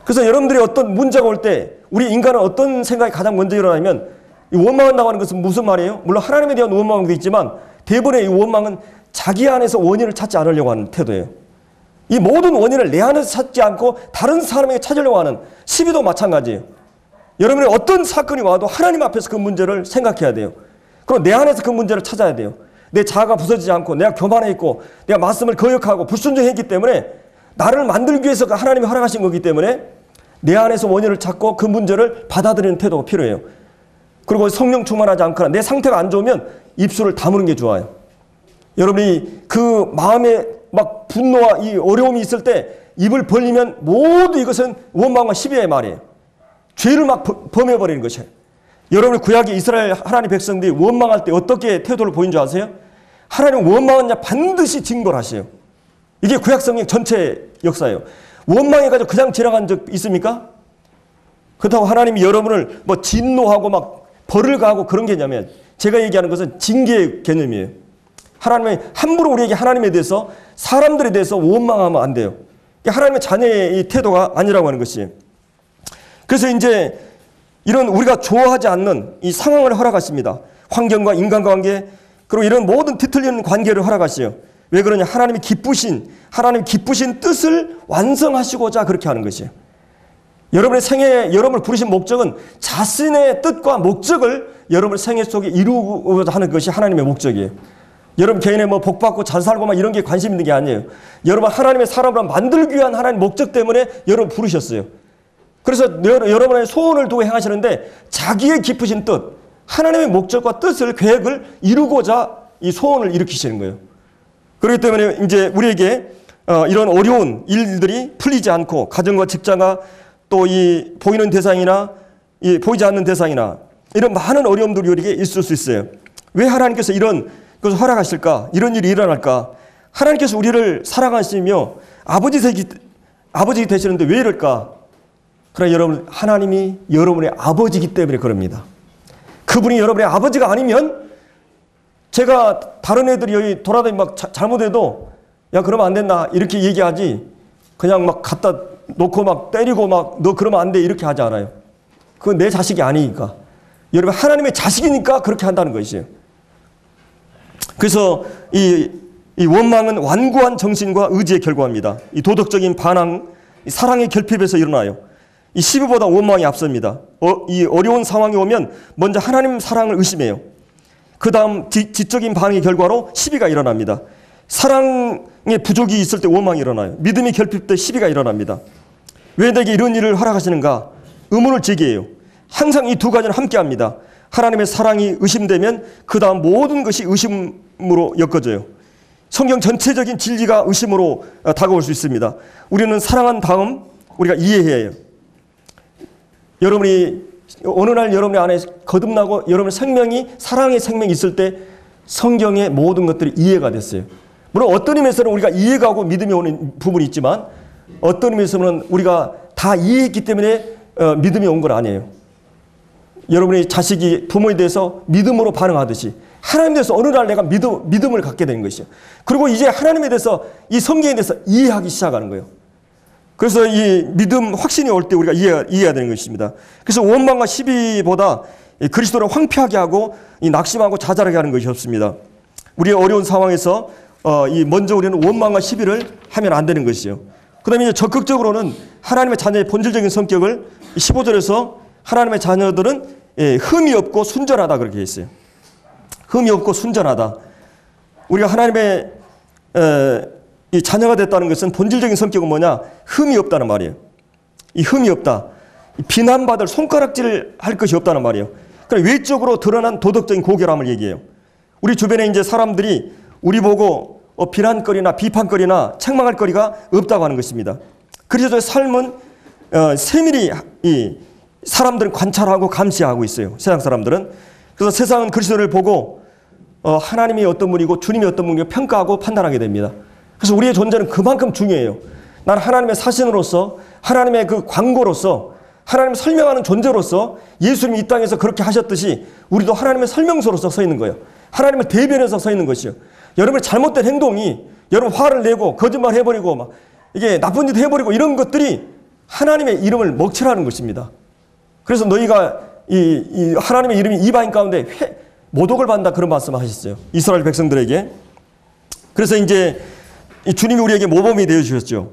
그래서 여러분들이 어떤 문제가 올 때 우리 인간은 어떤 생각이 가장 먼저 일어나면, 이 원망한다고 하는 것은 무슨 말이에요? 물론 하나님에 대한 원망도 있지만 대부분의 이 원망은 자기 안에서 원인을 찾지 않으려고 하는 태도예요. 이 모든 원인을 내 안에서 찾지 않고 다른 사람에게 찾으려고 하는 시비도 마찬가지예요. 여러분이 어떤 사건이 와도 하나님 앞에서 그 문제를 생각해야 돼요. 그리고 내 안에서 그 문제를 찾아야 돼요. 내 자아가 부서지지 않고 내가 교만해 있고 내가 말씀을 거역하고 불순종했기 때문에 나를 만들기 위해서 하나님이 허락하신 거기 때문에 내 안에서 원인을 찾고 그 문제를 받아들이는 태도가 필요해요. 그리고 성령 충만하지 않거나 내 상태가 안 좋으면 입술을 다무는 게 좋아요. 여러분이 그 마음에 막 분노와 이 어려움이 있을 때 입을 벌리면 모두 이것은 원망과 시비의 말이에요. 죄를 막 범해버리는 것이에요. 여러분 구약의 이스라엘 하나님 백성들이 원망할 때 어떻게 태도를 보인 줄 아세요? 하나님 원망한 자 반드시 징벌 하세요. 이게 구약 성경 전체 역사예요. 원망해가지고 그냥 지나간 적 있습니까? 그렇다고 하나님이 여러분을 뭐 진노하고 막 벌을 가하고 그런 개념이에요. 제가 얘기하는 것은 징계의 개념이에요. 하나님이 함부로 우리에게 하나님에 대해서 사람들에 대해서 원망하면 안 돼요. 하나님의 자녀의 이 태도가 아니라고 하는 것이에요. 그래서 이제 이런 우리가 좋아하지 않는 이 상황을 허락하십니다. 환경과 인간관계, 그리고 이런 모든 뒤틀리는 관계를 허락하시요. 왜 그러냐? 하나님 기쁘신 뜻을 완성하시고자 그렇게 하는 것이에요. 여러분의 생애에 여러분을 부르신 목적은 자신의 뜻과 목적을 여러분의 생애 속에 이루고자 하는 것이 하나님의 목적이에요. 여러분 개인의 뭐 복받고 잘 살고 막 이런 게 관심 있는 게 아니에요. 여러분 하나님의 사람을 만들기 위한 하나님의 목적 때문에 여러분 부르셨어요. 그래서 여러분의 소원을 두고 행하시는데 자기의 깊으신 뜻, 하나님의 목적과 뜻을, 계획을 이루고자 이 소원을 일으키시는 거예요. 그렇기 때문에 이제 우리에게 이런 어려운 일들이 풀리지 않고 가정과 직장과 또 이 보이는 대상이나 이 보이지 않는 대상이나 이런 많은 어려움들이 우리에게 있을 수 있어요. 왜 하나님께서 이런 것을 허락하실까? 이런 일이 일어날까? 하나님께서 우리를 사랑하시며 아버지 되시는데 왜 이럴까? 그러나 여러분, 하나님이 여러분의 아버지이기 때문에 그럽니다. 그분이 여러분의 아버지가 아니면 제가 다른 애들이 여기 돌아다니면 막 잘못해도 야 그러면 안 된다 이렇게 얘기하지, 그냥 막 갖다 놓고 막 때리고 막 너 그러면 안 돼 이렇게 하지 않아요. 그건 내 자식이 아니니까. 여러분 하나님의 자식이니까 그렇게 한다는 것이에요. 그래서 이 원망은 완고한 정신과 의지의 결과입니다. 이 도덕적인 반항, 사랑의 결핍에서 일어나요. 이 시비보다 원망이 앞섭니다. 이 어려운 상황이 오면 먼저 하나님 사랑을 의심해요. 그 다음 지적인 반응의 결과로 시비가 일어납니다. 사랑의 부족이 있을 때 원망이 일어나요. 믿음이 결핍될 때 시비가 일어납니다. 왜 내게 이런 일을 허락하시는가? 의문을 제기해요. 항상 이 두 가지는 함께합니다. 하나님의 사랑이 의심되면 그 다음 모든 것이 의심으로 엮어져요. 성경 전체적인 진리가 의심으로 다가올 수 있습니다. 우리는 사랑한 다음 우리가 이해해야 해요. 여러분이 어느 날 여러분의 안에 거듭나고 여러분의 생명이 사랑의 생명이 있을 때 성경의 모든 것들이 이해가 됐어요. 물론 어떤 의미에서는 우리가 이해가고 믿음이 오는 부분이 있지만 어떤 의미에서는 우리가 다 이해했기 때문에 믿음이 온 건 아니에요. 여러분의 자식이 부모에 대해서 믿음으로 반응하듯이 하나님에 대해서 어느 날 내가 믿음을 갖게 되는 것이죠. 그리고 이제 하나님에 대해서 이 성경에 대해서 이해하기 시작하는 거예요. 그래서 이 믿음 확신이 올 때 우리가 이해해야 되는 것입니다. 그래서 원망과 시비보다 그리스도를 황폐하게 하고 이 낙심하고 자잘하게 하는 것이 없습니다. 우리의 어려운 상황에서 먼저 우리는 원망과 시비를 하면 안 되는 것이죠. 그 다음에 이제 적극적으로는 하나님의 자녀의 본질적인 성격을 15절에서 하나님의 자녀들은 흠이 없고 순전하다 그렇게 했어요. 흠이 없고 순전하다. 우리가 하나님의 이 자녀가 됐다는 것은 본질적인 성격은 뭐냐? 흠이 없다는 말이에요. 이 흠이 없다. 비난받을 손가락질 할 것이 없다는 말이에요. 그러니까 외적으로 드러난 도덕적인 고결함을 얘기해요. 우리 주변에 이제 사람들이 우리 보고 비난거리나 비판거리나 책망할 거리가 없다고 하는 것입니다. 그리스도의 삶은 세밀히 사람들은 관찰하고 감시하고 있어요. 세상 사람들은. 그래서 세상은 그리스도를 보고 하나님이 어떤 분이고 주님이 어떤 분이고 평가하고 판단하게 됩니다. 그래서 우리의 존재는 그만큼 중요해요. 난 하나님의 사신으로서, 하나님의 그 광고로서, 하나님을 설명하는 존재로서 예수님이 이 땅에서 그렇게 하셨듯이 우리도 하나님의 설명서로서 서 있는 거예요. 하나님을 대변해서 서 있는 것이요. 여러분의 잘못된 행동이, 여러분 화를 내고 거짓말 해버리고 막 이게 나쁜 짓 해버리고 이런 것들이 하나님의 이름을 먹칠하는 것입니다. 그래서 너희가 이 하나님의 이름이 이방인 가운데 모독을 받는다, 그런 말씀을 하셨어요. 이스라엘 백성들에게. 그래서 이제 주님이 우리에게 모범이 되어 주셨죠.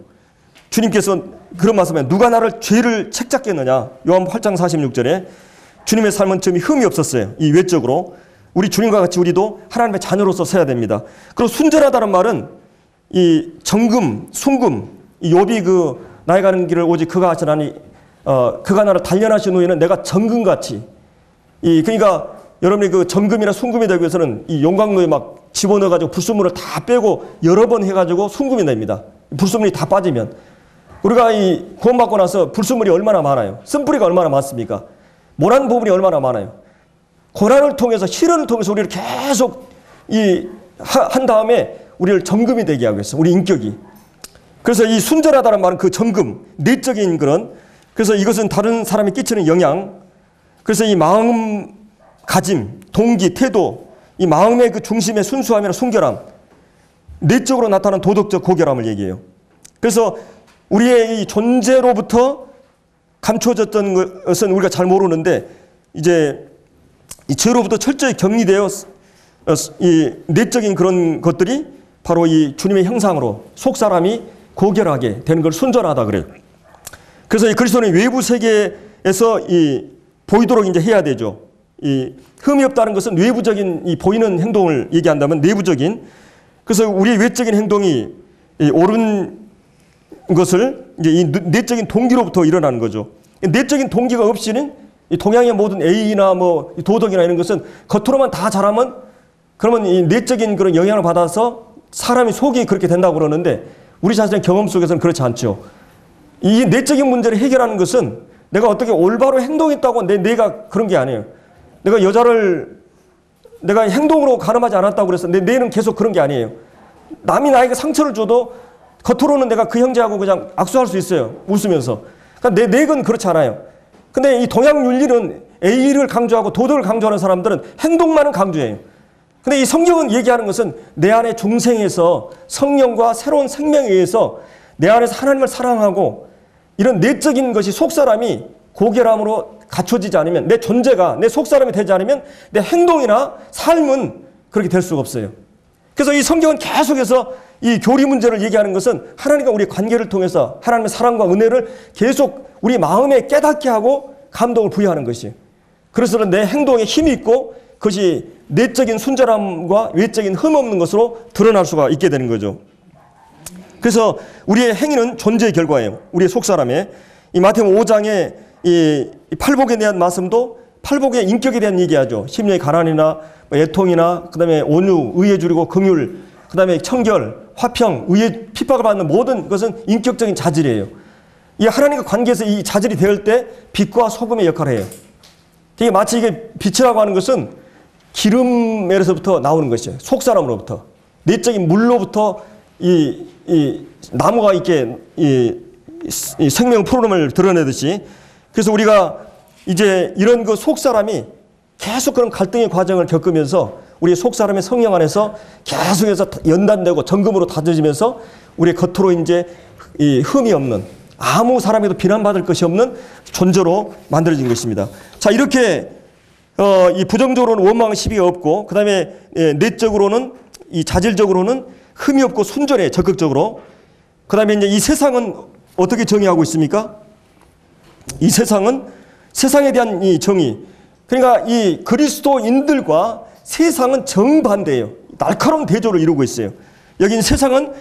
주님께서 그런 말씀에 누가 나를 죄를 책잡겠느냐. 요한 8장 46절에 주님의 삶은 점이 흠이 없었어요. 이 외적으로. 우리 주님과 같이 우리도 하나님의 자녀로서 서야 됩니다. 그리고 순전하다는 말은 이 정금, 순금, 이 욥이 그 나의 가는 길을 오직 그가 하시나니 그가 나를 단련하신 후에는 내가 정금같이, 그러니까 여러분이 그 정금이나 순금이 되기 위해서는 이 용광로에 막 집어넣어가지고 불순물을 다 빼고 여러 번 해가지고 순금이 됩니다. 불순물이 다 빠지면. 우리가 이 구원받고 나서 불순물이 얼마나 많아요. 쓴뿌리가 얼마나 많습니까? 모난 부분이 얼마나 많아요. 고난을 통해서, 시련을 통해서 우리를 계속 한 다음에 우리를 정금이 되게 하고 있어요. 우리 인격이. 그래서 이 순전하다는 말은 그 정금, 내적인 그런, 그래서 이것은 다른 사람이 끼치는 영향, 그래서 이 마음가짐, 동기, 태도, 이 마음의 그 중심의 순수함이나 순결함, 내적으로 나타나는 도덕적 고결함을 얘기해요. 그래서 우리의 이 존재로부터 감춰졌던 것은 우리가 잘 모르는데, 이제 이 죄로부터 철저히 격리되어 이 내적인 그런 것들이 바로 이 주님의 형상으로 속사람이 고결하게 되는 걸 순전하다 그래요. 그래서 이 그리스도는 외부 세계에서 보이도록 이제 해야 되죠. 이 흠이 없다는 것은 외부적인 이 보이는 행동을 얘기한다면 내부적인, 그래서 우리의 외적인 행동이 옳은 것을 이제 이 내적인 동기로부터 일어나는 거죠. 내적인 동기가 없이는 이 동양의 모든 A나 뭐 도덕이나 이런 것은 겉으로만 다 잘하면 그러면 이 내적인 그런 영향을 받아서 사람이 속이 그렇게 된다고 그러는데, 우리 자신의 경험 속에서는 그렇지 않죠. 이 내적인 문제를 해결하는 것은 내가 어떻게 올바로 행동했다고 내가 그런 게 아니에요. 내가 여자를 내가 행동으로 가늠하지 않았다고 그래서 내 뇌는 계속 그런 게 아니에요. 남이 나에게 상처를 줘도 겉으로는 내가 그 형제하고 그냥 악수할 수 있어요. 웃으면서. 그러니까 내 뇌는 그렇지 않아요. 근데 이 동양 윤리는 A를 강조하고 도덕을 강조하는 사람들은 행동만은 강조해요. 근데 이 성경은 얘기하는 것은 내 안에 중생에서 성령과 새로운 생명에 의해서 내 안에서 하나님을 사랑하고 이런 내적인 것이 속사람이 고결함으로 갖춰지지 않으면, 내 존재가 내 속사람이 되지 않으면 내 행동이나 삶은 그렇게 될 수가 없어요. 그래서 이 성경은 계속해서 이 교리 문제를 얘기하는 것은 하나님과 우리의 관계를 통해서 하나님의 사랑과 은혜를 계속 우리 마음에 깨닫게 하고 감동을 부여하는 것이에요. 그래서 내 행동에 힘이 있고 그것이 내적인 순전함과 외적인 흠 없는 것으로 드러날 수가 있게 되는 거죠. 그래서 우리의 행위는 존재의 결과예요. 우리의 속사람의. 이 마태복음 5장에 이 팔복에 대한 말씀도 팔복의 인격에 대한 얘기하죠. 심령의 가난이나 애통이나 그다음에 온유, 의에 주리고 긍휼, 그다음에 청결, 화평, 의에 핍박을 받는 모든 것은 인격적인 자질이에요. 이 하나님과 관계에서 이 자질이 되을 때 빛과 소금의 역할을 해요. 이게 마치 이게 빛이라고 하는 것은 기름에서부터 나오는 것이에요. 속사람으로부터. 내적인 물로부터 이 나무가 이렇게 이 생명 푸르름을 드러내듯이. 그래서 우리가 이제 이런 그 속사람이 계속 그런 갈등의 과정을 겪으면서 우리의 속사람의 성령 안에서 계속해서 연단되고 정금으로 다져지면서 우리의 겉으로 이제 이 흠이 없는, 아무 사람에도 비난받을 것이 없는 존재로 만들어진 것입니다. 자, 이렇게 이 부정적으로는 원망 시비가 없고, 그 다음에 내적으로는 이 자질적으로는 흠이 없고 순전해, 적극적으로. 그 다음에 이제 이 세상은 어떻게 정의하고 있습니까? 이 세상은 세상에 대한 이 정의. 그러니까 이 그리스도인들과 세상은 정반대예요. 날카로운 대조를 이루고 있어요. 여긴 세상은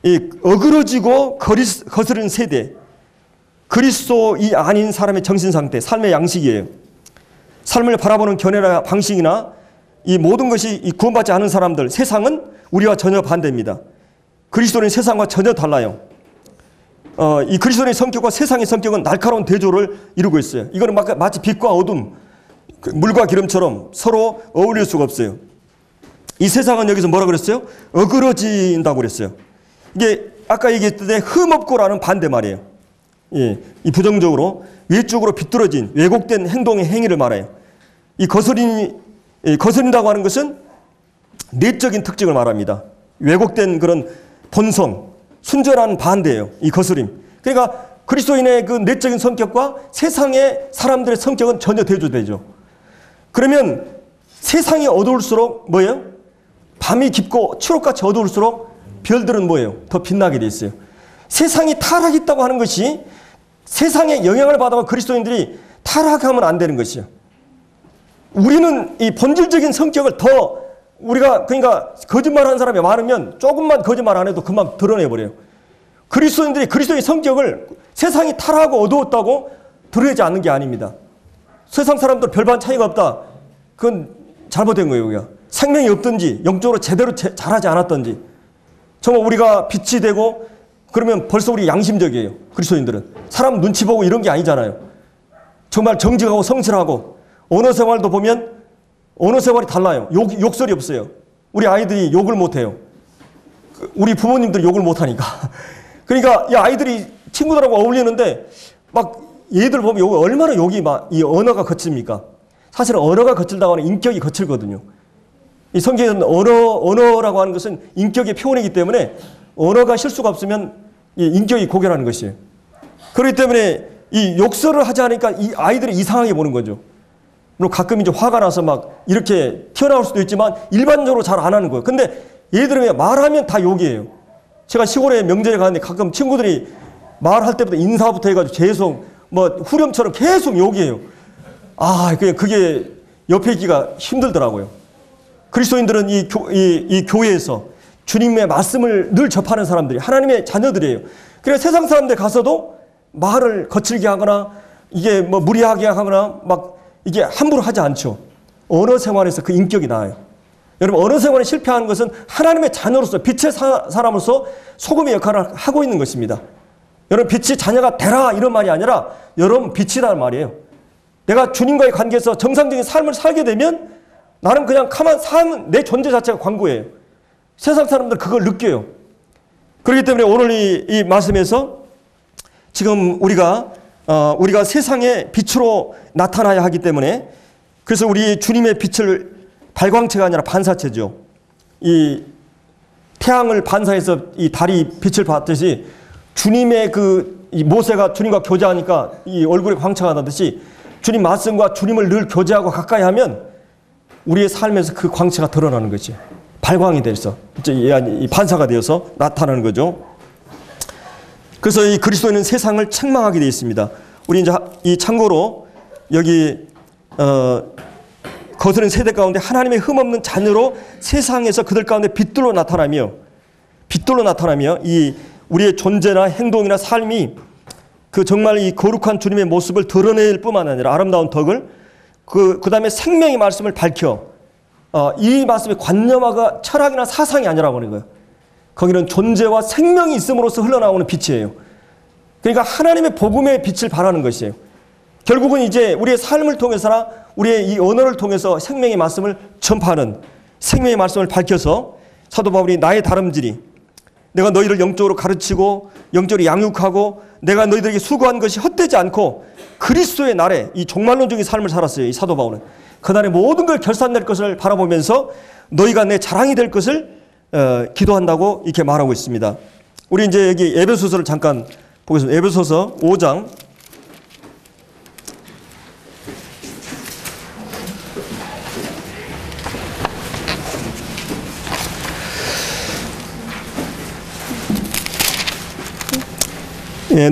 이 어그러지고 거스른 세대, 그리스도이 아닌 사람의 정신상태, 삶의 양식이에요. 삶을 바라보는 견해나 방식이나 이 모든 것이 이 구원받지 않은 사람들, 세상은 우리와 전혀 반대입니다. 그리스도인 세상과 전혀 달라요. 이 그리스도의 성격과 세상의 성격은 날카로운 대조를 이루고 있어요. 이거는 마치 빛과 어둠, 물과 기름처럼 서로 어울릴 수가 없어요. 이 세상은 여기서 뭐라 그랬어요? 어그러진다고 그랬어요. 이게 아까 얘기했던 흠없고라는 반대말이에요. 예, 이 부정적으로 외적으로 비뚤어진 왜곡된 행동의 행위를 말해요. 이 거스린다고 하는 것은 내적인 특징을 말합니다. 왜곡된 그런 본성, 순전한 반대예요. 이 거스림. 그러니까 그리스도인의 그 내적인 성격과 세상의 사람들의 성격은 전혀 대조되죠. 그러면 세상이 어두울수록 뭐예요? 밤이 깊고 초록같이 어두울수록 별들은 뭐예요? 더 빛나게 돼 있어요. 세상이 타락했다고 하는 것이 세상의 영향을 받아서 그리스도인들이 타락하면 안 되는 것이요. 우리는 이 본질적인 성격을 더 우리가 그러니까 거짓말하는 사람이 많으면 조금만 거짓말 안 해도 금방 드러내버려요. 그리스도인들이 그리스도의 성격을 세상이 타락하고 어두웠다고 드러내지 않는 게 아닙니다. 세상 사람들 별반 차이가 없다. 그건 잘못된 거예요. 우리가. 생명이 없든지 영적으로 제대로 잘하지 않았든지 정말 우리가 빛이 되고 그러면 벌써 우리 양심적이에요. 그리스도인들은. 사람 눈치 보고 이런 게 아니잖아요. 정말 정직하고 성실하고 언어 생활도 보면 언어 생활이 달라요. 욕설이 없어요. 우리 아이들이 욕을 못해요. 우리 부모님들이 욕을 못하니까. 그러니까 이 아이들이 친구들하고 어울리는데 막 얘들 보면 얼마나 욕이 막 이 언어가 거칩니까? 사실은 언어가 거칠다고 하는 인격이 거칠거든요. 이 성경에는 언어라고 하는 것은 인격의 표현이기 때문에 언어가 실수가 없으면 이 인격이 고결하는 것이에요. 그렇기 때문에 이 욕설을 하지 않으니까 이 아이들이 이상하게 보는 거죠. 물론 가끔 이제 화가 나서 막 이렇게 튀어나올 수도 있지만 일반적으로 잘 안 하는 거예요. 근데 얘들은 말하면 다 욕이에요. 제가 시골에 명절에 가는데 가끔 친구들이 말할 때부터 인사부터 해가지고 계속 뭐 후렴처럼 계속 욕이에요. 아, 그게 옆에 있기가 힘들더라고요. 그리스도인들은 이 교회에서 주님의 말씀을 늘 접하는 사람들이 하나님의 자녀들이에요. 그래서 세상 사람들 가서도 말을 거칠게 하거나 이게 뭐 무리하게 하거나 막 이게 함부로 하지 않죠. 언어 생활에서 그 인격이 나아요. 여러분 언어 생활에 실패하는 것은 하나님의 자녀로서 빛의 사람으로서 소금의 역할을 하고 있는 것입니다. 여러분 빛이 자녀가 되라 이런 말이 아니라 여러분 빛이라는 말이에요. 내가 주님과의 관계에서 정상적인 삶을 살게 되면 나는 그냥 가만 삶은 내 존재 자체가 광고예요. 세상 사람들 그걸 느껴요. 그렇기 때문에 오늘 이 말씀에서 지금 우리가 세상의 빛으로 나타나야 하기 때문에 그래서 우리 주님의 빛을 발광체가 아니라 반사체죠. 이 태양을 반사해서 이 달이 빛을 받듯이 주님의 이 모세가 주님과 교제하니까 이 얼굴에 광채가 나듯이 주님 말씀과 주님을 늘 교제하고 가까이 하면 우리의 삶에서 그 광채가 드러나는 거지. 발광이 돼서 이 반사가 되어서 나타나는 거죠. 그래서 이 그리스도인은 세상을 책망하게 되어 있습니다. 우리 이제 이 참고로 여기 거스른 세대 가운데 하나님의 흠없는 자녀로 세상에서 그들 가운데 빛들로 나타나며 이 우리의 존재나 행동이나 삶이 그 정말 이 거룩한 주님의 모습을 드러낼 뿐만 아니라 아름다운 덕을 그 다음에 생명의 말씀을 밝혀 이 말씀의 관념화가 철학이나 사상이 아니라고 하는 거예요. 거기는 존재와 생명이 있음으로써 흘러나오는 빛이에요. 그러니까 하나님의 복음의 빛을 발하는 것이에요. 결국은 이제 우리의 삶을 통해서나 우리의 이 언어를 통해서 생명의 말씀을 전파하는 생명의 말씀을 밝혀서 사도 바울이 나의 다름질이 내가 너희를 영적으로 가르치고 영적으로 양육하고 내가 너희들에게 수고한 것이 헛되지 않고 그리스도의 날에 이 종말론적인 삶을 살았어요. 이 사도 바울은. 그날에 모든 걸 결산낼 것을 바라보면서 너희가 내 자랑이 될 것을 기도한다고 이렇게 말하고 있습니다. 우리 이제 여기 에베소서를 잠깐 보겠습니다. 에베소서 5장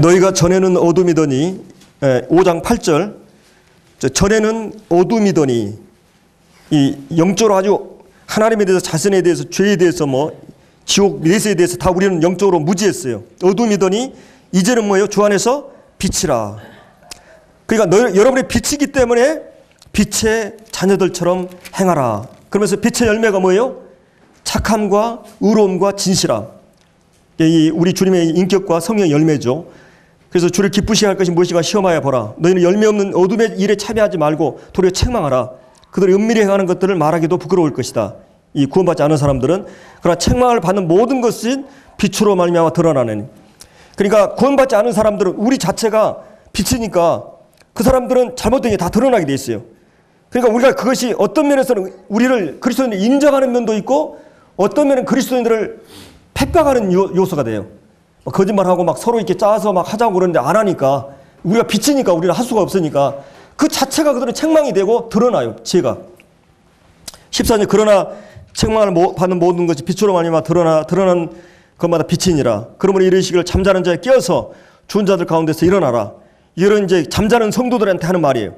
'너희가 전에는 어둠이더니' 5장 8절 전에는 어둠이더니 이 영적으로 아주 하나님에 대해서 자신에 대해서 죄에 대해서 뭐 지옥 내세에 대해서 다 우리는 영적으로 무지했어요. 어둠이더니 이제는 뭐예요? 주 안에서 빛이라. 그러니까 여러분의 빛이기 때문에 빛의 자녀들처럼 행하라. 그러면서 빛의 열매가 뭐예요? 착함과 의로움과 진실함. 이 우리 주님의 인격과 성령의 열매죠. 그래서 주를 기쁘시게 할 것이 무엇인가 시험하여 보라. 너희는 열매 없는 어둠의 일에 참여하지 말고 도리어 책망하라. 그들이 은밀히 행하는 것들을 말하기도 부끄러울 것이다. 이 구원받지 않은 사람들은. 그러나 책망을 받는 모든 것은 빛으로 말미암아 드러나는. 그러니까 구원받지 않은 사람들은 우리 자체가 빛이니까 그 사람들은 잘못된 게 다 드러나게 돼 있어요. 그러니까 우리가 그것이 어떤 면에서는 우리를 그리스도인을 인정하는 면도 있고 어떤 면은 그리스도인들을 핍박하는 요소가 돼요. 거짓말하고 막 서로 이렇게 짜서 막 하자고 그러는데 안 하니까 우리가 빛이니까 우리는 할 수가 없으니까 그 자체가 그들은 책망이 되고 드러나요. 죄가. 14절 그러나 책망을 받는 모든 것이 빛으로 말미암아 드러난 것마다 빛이니라. 그러므로 이르시기를 잠자는 자에 깨어서 죽은 자들 가운데서 일어나라. 이런 이제 잠자는 성도들한테 하는 말이에요.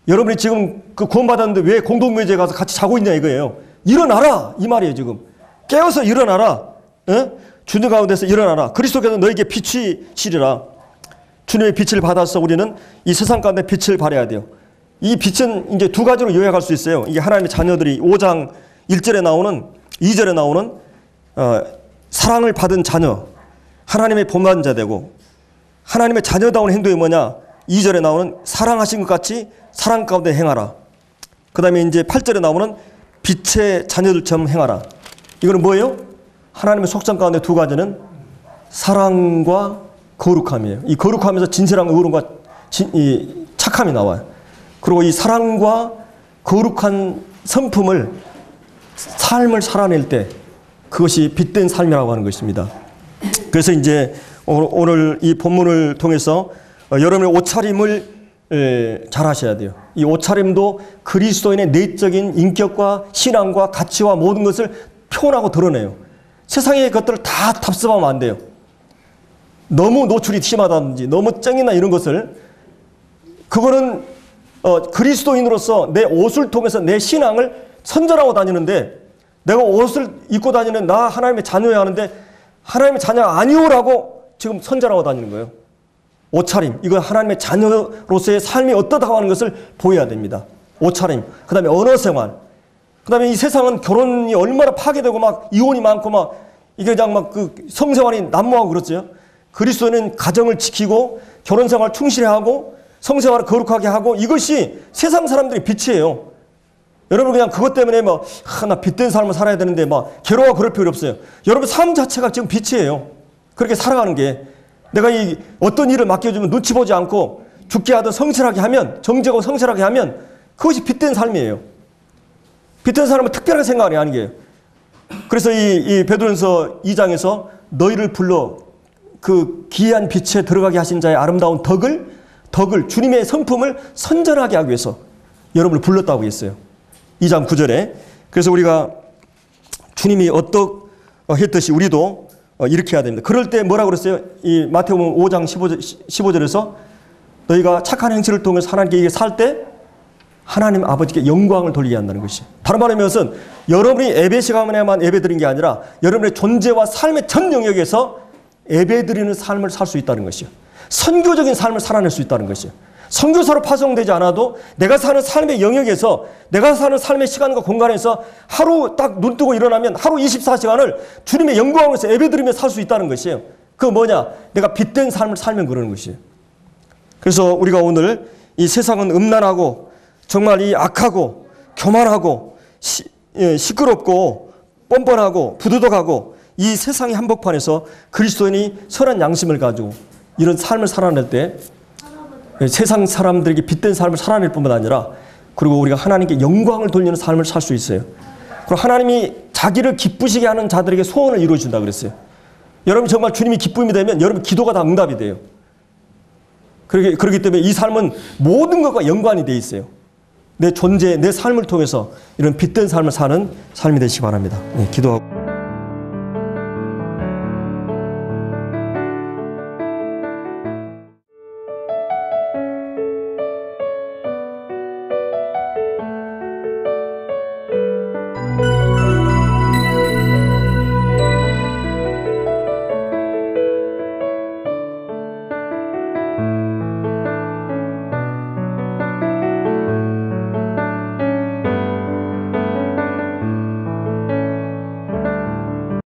여러분이 지금 그 구원받았는데 왜 공동묘지에 가서 같이 자고 있냐 이거예요. 일어나라 이 말이에요. 지금 깨어서 일어나라. 에? 주님 가운데서 일어나라. 그리스도께서 너에게 빛이시리라. 주님의 빛을 받아서 우리는 이 세상 가운데 빛을 발해야 돼요. 이 빛은 이제 두 가지로 요약할 수 있어요. 이게 하나님의 자녀들이 5장 1절에 나오는 2절에 나오는 사랑을 받은 자녀, 하나님의 본받은 자 되고, 하나님의 자녀다운 행동이 뭐냐? 2절에 나오는 사랑하신 것 같이 사랑 가운데 행하라. 그 다음에 이제 8절에 나오는 빛의 자녀들처럼 행하라. 이거는 뭐예요? 하나님의 속성 가운데 두 가지는 사랑과 거룩함이에요. 이 거룩함에서 진실한 의로움과 이 착함이 나와요. 그리고 이 사랑과 거룩한 성품을 삶을 살아낼 때 그것이 빛된 삶이라고 하는 것입니다. 그래서 이제 오늘 이 본문을 통해서 여러분의 옷차림을 잘 하셔야 돼요. 이 옷차림도 그리스도인의 내적인 인격과 신앙과 가치와 모든 것을 표현하고 드러내요. 세상의 것들을 다 답습하면 안 돼요. 너무 노출이 심하다든지 너무 쨍이나 이런 것을, 그거는 그리스도인으로서 내 옷을 통해서 내 신앙을 선전하고 다니는데, 내가 옷을 입고 다니는 나 하나님의 자녀야 하는데 하나님의 자녀가 아니오라고 지금 선전하고 다니는 거예요. 옷차림, 이거 하나님의 자녀로서의 삶이 어떠다고 하는 것을 보여야 됩니다. 옷차림, 그 다음에 언어 생활, 그 다음에 이 세상은 결혼이 얼마나 파괴되고 막 이혼이 많고 막 이게 그냥 막 그 성생활이 난무하고 그렇죠. 그리스도는 가정을 지키고 결혼 생활 충실히 하고 성생활을 거룩하게 하고, 이것이 세상 사람들의 빛이에요. 여러분 그냥 그것 때문에 뭐 나 빛된 삶을 살아야 되는데 막 괴로워 그럴 필요 없어요. 여러분 삶 자체가 지금 빛이에요. 그렇게 살아가는 게, 내가 이 어떤 일을 맡겨주면 눈치 보지 않고 죽게 하든 성실하게 하면, 정직하고 성실하게 하면 그것이 빛된 삶이에요. 빛된 삶은 특별하게 생각하는 게 아니에요. 그래서 이 베드로전서 2장에서 너희를 불러 그 기이한 빛에 들어가게 하신 자의 아름다운 덕을 주님의 성품을 선전하게 하기 위해서 여러분을 불렀다고 했어요. 2장 9절에. 그래서 우리가 주님이 어떠했듯이 우리도 이렇게 해야 됩니다. 그럴 때 뭐라고 그랬어요? 이 마태복음 5장 15절에서 너희가 착한 행실을 통해서 하나님께 살 때 하나님 아버지께 영광을 돌리게 한다는 것이. 다른 말로 하면 여러분이 예배 시간에만 예배드린 게 아니라 여러분의 존재와 삶의 전 영역에서 예배드리는 삶을 살 수 있다는 것이요. 선교적인 삶을 살아낼 수 있다는 것이요. 선교사로 파송되지 않아도 내가 사는 삶의 영역에서, 내가 사는 삶의 시간과 공간에서 하루 딱 눈 뜨고 일어나면 하루 24시간을 주님의 영광에서 예배드리며 살 수 있다는 것이에요. 그거 뭐냐? 내가 빛된 삶을 살면 그러는 것이에요. 그래서 우리가 오늘 이 세상은 음란하고 정말 이 악하고 교만하고 시끄럽고 뻔뻔하고 부도덕하고 이 세상의 한복판에서 그리스도인이 선한 양심을 가지고 이런 삶을 살아낼 때 세상 사람들에게 빛된 삶을 살아낼 뿐만 아니라, 그리고 우리가 하나님께 영광을 돌리는 삶을 살 수 있어요. 그리고 하나님이 자기를 기쁘시게 하는 자들에게 소원을 이루어준다 그랬어요. 여러분 정말 주님이 기쁨이 되면 여러분 기도가 다 응답이 돼요. 그렇기 때문에 이 삶은 모든 것과 연관이 되어 있어요. 내 존재, 내 삶을 통해서 이런 빛된 삶을 사는 삶이 되시기 바랍니다. 네, 기도하고.